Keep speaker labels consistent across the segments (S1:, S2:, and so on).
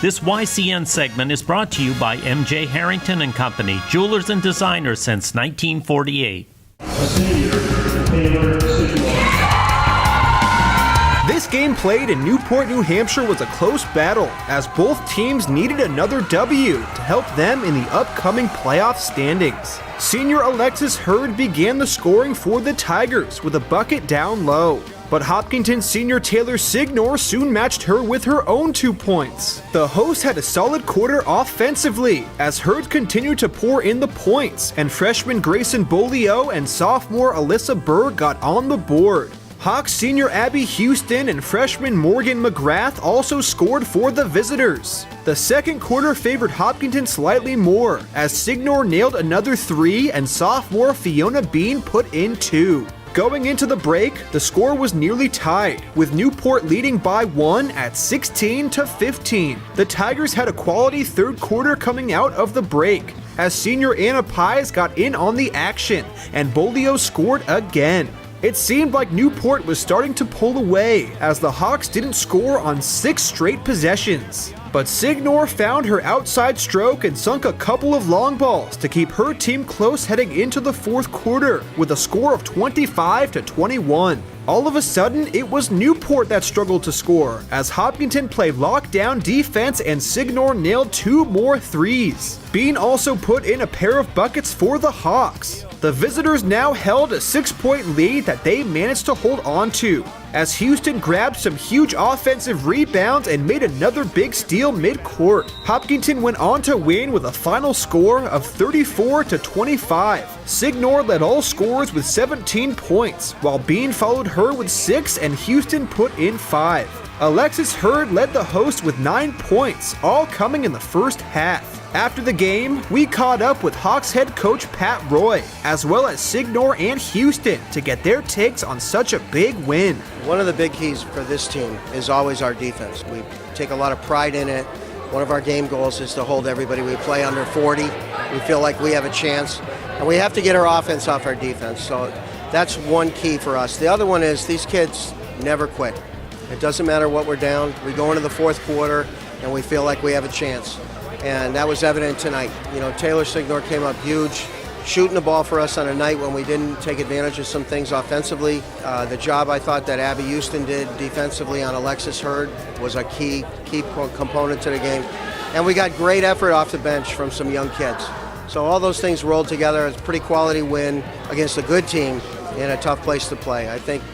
S1: This YCN segment is brought to you by MJ Harrington and Company, jewelers and designers since 1948.
S2: This game played in Newport, New Hampshire was a close battle, as both teams needed another W to help them in the upcoming playoff standings. Senior Alexis Hurd began the scoring for the Tigers with a bucket down low, but Hopkinton senior Taylor Signor soon matched her with her own 2 points. The hosts had a solid quarter offensively, as Hurd continued to pour in the points, and freshman Grayson Bolio and sophomore Alyssa Berg got on the board. Hawks senior Abby Houston and freshman Morgan McGrath also scored for the visitors. The second quarter favored Hopkinton slightly more, as Signor nailed another 3 and sophomore Fiona Bean put in 2. Going into the break, the score was nearly tied, with Newport leading by 1 at 16-15. The Tigers had a quality third quarter coming out of the break, as senior Anna Pies got in on the action, and Bolio scored again. It seemed like Newport was starting to pull away, as the Hawks didn't score on 6 straight possessions. But Signor found her outside stroke and sunk a couple of long balls to keep her team close heading into the fourth quarter, with a score of 25-21. All of a sudden, it was Newport that struggled to score, as Hopkinton played lockdown defense and Signor nailed 2 more threes. Bean also put in a pair of buckets for the Hawks. The visitors now held a 6-point lead that they managed to hold on to, as Houston grabbed some huge offensive rebounds and made another big steal mid-court. Hopkinton went on to win with a final score of 34-25. Signor led all scorers with 17 points, while Bean followed her with 6 and Houston put in 5. Alexis Hurd led the host with 9 points, all coming in the first half. After the game, we caught up with Hawks head coach Pat Roy, as well as Signor and Houston, to get their takes on such a big win.
S3: One of the big keys for this team is always our defense. We take a lot of pride in it. One of our game goals is to hold everybody. We play under 40. We feel like we have a chance, and we have to get our offense off our defense. So that's one key for us. The other one is these kids never quit. It doesn't matter what we're down. We go into the fourth quarter, and we feel like we have a chance. And that was evident tonight. You know, Taylor Signor came up huge, shooting the ball for us on a night when we didn't take advantage of some things offensively. The job I thought that Abby Houston did defensively on Alexis Hurd was a key component to the game. And we got great effort off the bench from some young kids. So all those things rolled together. It's a pretty quality win against a good team in a tough place to play. I think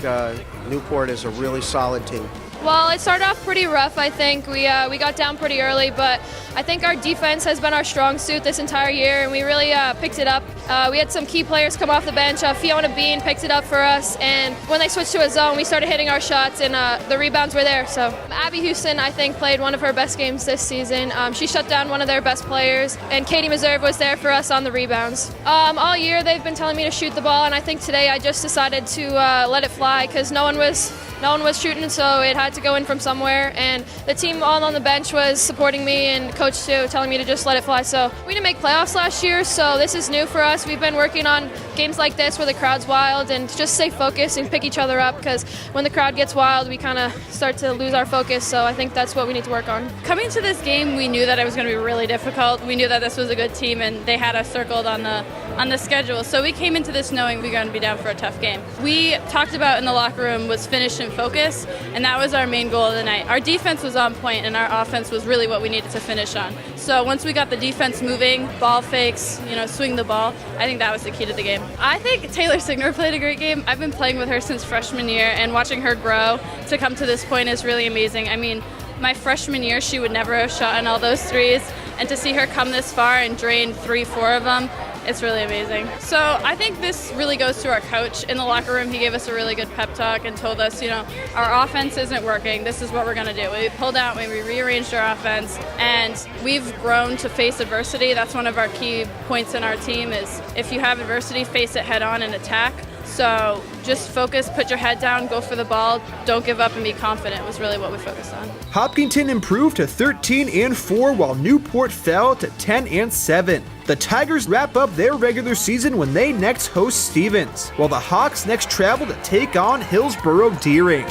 S3: Newport is a really solid team.
S4: Well, it started off pretty rough, I think. We got down pretty early, but I think our defense has been our strong suit this entire year, and we really picked it up. We had some key players come off the bench. Fiona Bean picked it up for us, and when they switched to a zone, we started hitting our shots, and the rebounds were there. So Abby Houston, I think, played one of her best games this season. She shut down one of their best players, and Katie Meserve was there for us on the rebounds. All year, they've been telling me to shoot the ball, and I think today I just decided to let it fly, because no one was shooting, so it had to go in from somewhere, and the team all on the bench was supporting me, and coach too, telling me to just let it fly. So we didn't make playoffs last year, so this is new for us. We've been working on games like this where the crowd's wild, and just stay focused and pick each other up, because when the crowd gets wild, we kind of start to lose our focus. So I think that's what we need to work on.
S5: Coming to this game, we knew that it was going to be really difficult. We knew that this was a good team, and they had us circled on the schedule. So we came into this knowing we were going to be down for a tough game. We talked about in the locker room was finish and focus, and that was our main goal of the night. Our defense was on point, and our offense was really what we needed to finish on. So once we got the defense moving, ball fakes, swing the ball, I think that was the key to the game. I think Taylor Signor played a great game. I've been playing with her since freshman year, and watching her grow to come to this point is really amazing. I mean, my freshman year, she would never have shot on all those threes, and to see her come this far and drain 3-4 of them, it's really amazing. So I think this really goes to our coach. In the locker room, he gave us a really good pep talk and told us, our offense isn't working. This is what we're going to do. We pulled out, we rearranged our offense, and we've grown to face adversity. That's one of our key points in our team is if you have adversity, face it head on and attack. So just focus, put your head down, go for the ball, don't give up, and be confident was really what we focused on.
S2: Hopkinton improved to 13-4 while Newport fell to 10-7. The Tigers wrap up their regular season when they next host Stevens, while the Hawks next travel to take on Hillsborough Deering.